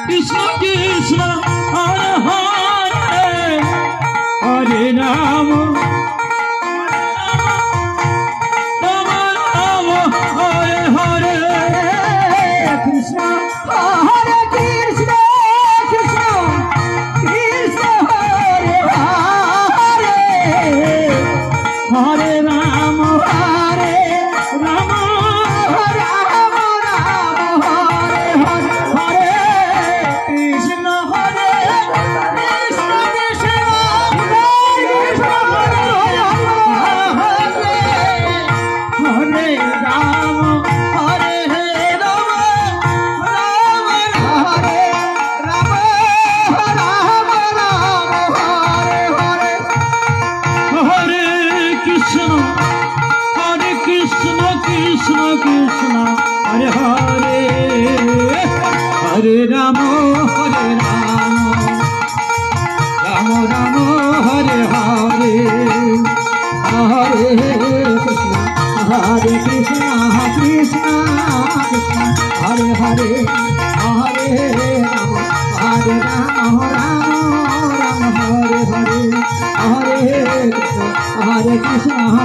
Krishna Krishna Hare Hare Hare Rama Rama Rama Hare Hare Krishna Hare Krishna Krishna Krishna Hare Hare Hare Rama Hare Rama Rama Rama Hare Hare Krishna Hare Krishna Krishna Krishna Hare Hare Rama Hare Rama Rama Hare Rama Rama Rama Hare Hare Hare Krishna Krishna Krishna Hare Hare Hare Rama Hare Rama Rama Rama Hare Hare Hare Krishna Krishna Krishna Hare Hare Hare Rama Hare Rama Rama Rama Hare Hare Hare Krishna